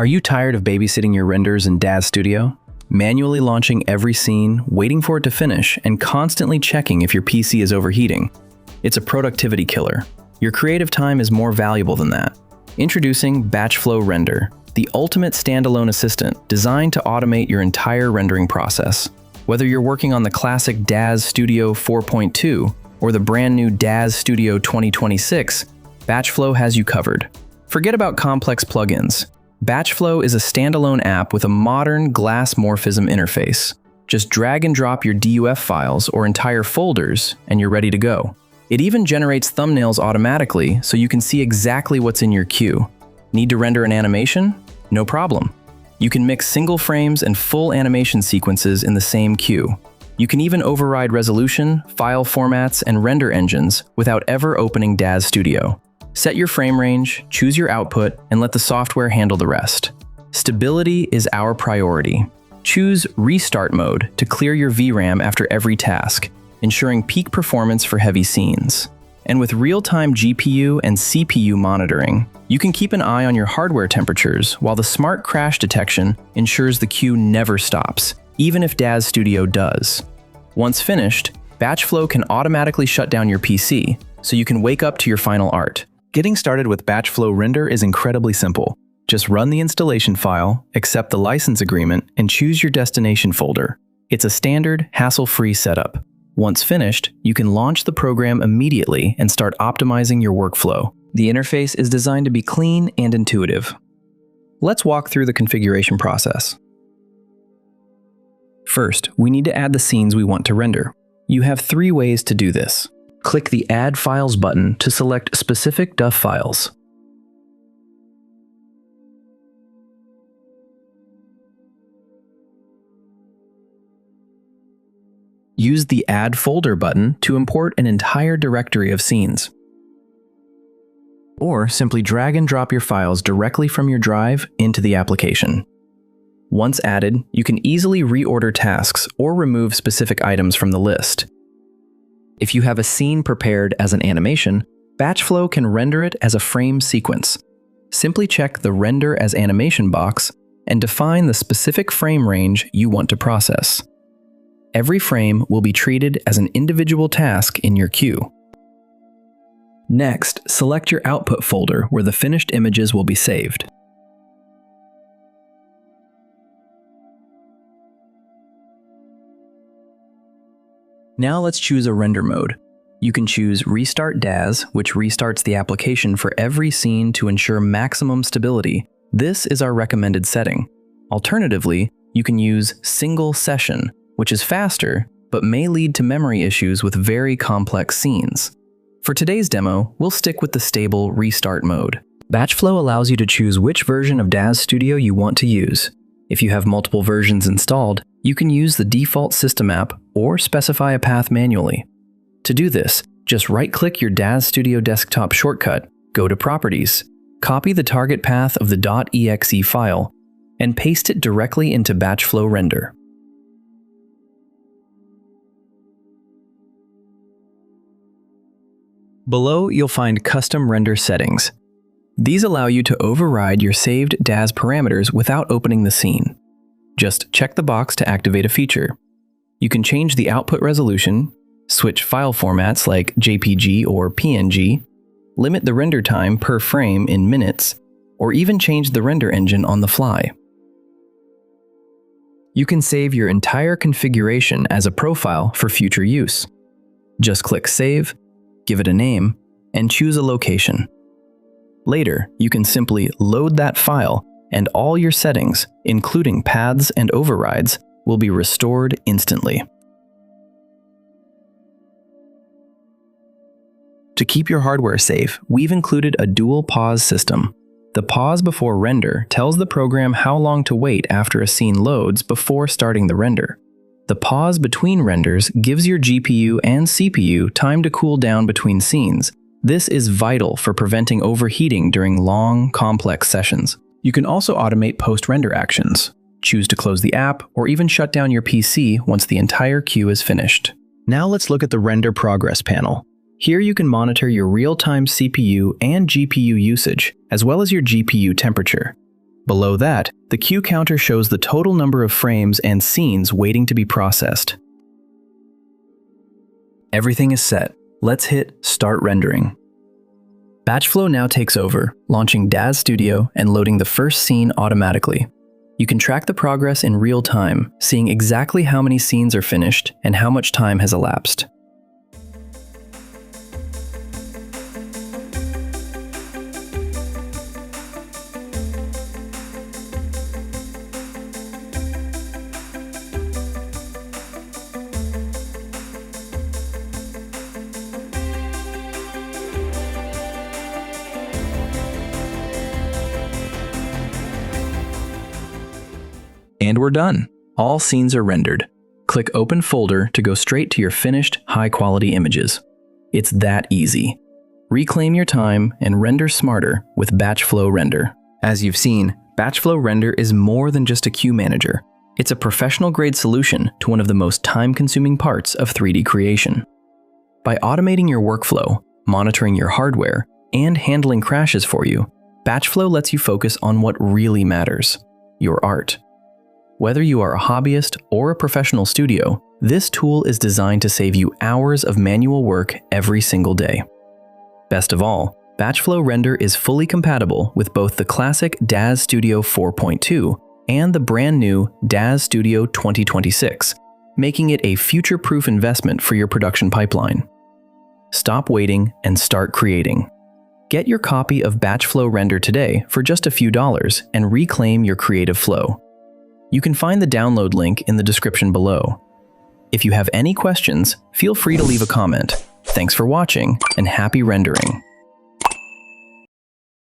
Are you tired of babysitting your renders in DAZ Studio? Manually launching every scene, waiting for it to finish, and constantly checking if your PC is overheating? It's a productivity killer. Your creative time is more valuable than that. Introducing BatchFlow Render, the ultimate standalone assistant designed to automate your entire rendering process. Whether you're working on the classic DAZ Studio 4.2 or the brand new DAZ Studio 2026, BatchFlow has you covered. Forget about complex plugins. BatchFlow is a standalone app with a modern glass morphism interface. Just drag and drop your DUF files or entire folders, and you're ready to go. It even generates thumbnails automatically so you can see exactly what's in your queue. Need to render an animation? No problem. You can mix single frames and full animation sequences in the same queue. You can even override resolution, file formats, and render engines without ever opening DAZ Studio. Set your frame range, choose your output, and let the software handle the rest. Stability is our priority. Choose Restart Mode to clear your VRAM after every task, ensuring peak performance for heavy scenes. And with real-time GPU and CPU monitoring, you can keep an eye on your hardware temperatures while the smart crash detection ensures the queue never stops, even if DAZ Studio does. Once finished, BatchFlow can automatically shut down your PC, so you can wake up to your final art. Getting started with BatchFlow Render is incredibly simple. Just run the installation file, accept the license agreement, and choose your destination folder. It's a standard, hassle-free setup. Once finished, you can launch the program immediately and start optimizing your workflow. The interface is designed to be clean and intuitive. Let's walk through the configuration process. First, we need to add the scenes we want to render. You have 3 ways to do this. Click the Add Files button to select specific DUF files. Use the Add Folder button to import an entire directory of scenes. Or simply drag and drop your files directly from your drive into the application. Once added, you can easily reorder tasks or remove specific items from the list. If you have a scene prepared as an animation, BatchFlow can render it as a frame sequence. Simply check the Render as Animation box and define the specific frame range you want to process. Every frame will be treated as an individual task in your queue. Next, select your output folder where the finished images will be saved. Now let's choose a render mode. You can choose Restart DAZ, which restarts the application for every scene to ensure maximum stability. This is our recommended setting. Alternatively, you can use Single Session, which is faster, but may lead to memory issues with very complex scenes. For today's demo, we'll stick with the stable Restart mode. BatchFlow allows you to choose which version of DAZ Studio you want to use. If you have multiple versions installed, you can use the default system app or specify a path manually. To do this, just right-click your DAZ Studio desktop shortcut, go to Properties, copy the target path of the .exe file, and paste it directly into BatchFlow Render. Below, you'll find Custom Render Settings. These allow you to override your saved DAZ parameters without opening the scene. Just check the box to activate a feature. You can change the output resolution, switch file formats like JPG or PNG, limit the render time per frame in minutes, or even change the render engine on the fly. You can save your entire configuration as a profile for future use. Just click Save, give it a name, and choose a location. Later, you can simply load that file and all your settings, including paths and overrides, will be restored instantly. To keep your hardware safe, we've included a dual pause system. The pause before render tells the program how long to wait after a scene loads before starting the render. The pause between renders gives your GPU and CPU time to cool down between scenes. This is vital for preventing overheating during long, complex sessions. You can also automate post-render actions. Choose to close the app or even shut down your PC once the entire queue is finished. Now let's look at the Render Progress panel. Here you can monitor your real-time CPU and GPU usage, as well as your GPU temperature. Below that, the queue counter shows the total number of frames and scenes waiting to be processed. Everything is set. Let's hit Start Rendering. BatchFlow now takes over, launching DAZ Studio and loading the first scene automatically. You can track the progress in real time, seeing exactly how many scenes are finished and how much time has elapsed. And we're done. All scenes are rendered. Click Open Folder to go straight to your finished, high-quality images. It's that easy. Reclaim your time and render smarter with BatchFlow Render. As you've seen, BatchFlow Render is more than just a queue manager. It's a professional-grade solution to one of the most time-consuming parts of 3D creation. By automating your workflow, monitoring your hardware, and handling crashes for you, BatchFlow lets you focus on what really matters: your art. Whether you are a hobbyist or a professional studio, this tool is designed to save you hours of manual work every single day. Best of all, BatchFlow Render is fully compatible with both the classic DAZ Studio 4.2 and the brand new DAZ Studio 2026, making it a future-proof investment for your production pipeline. Stop waiting and start creating. Get your copy of BatchFlow Render today for just a few dollars and reclaim your creative flow. You can find the download link in the description below. If you have any questions, feel free to leave a comment. Thanks for watching, and happy rendering!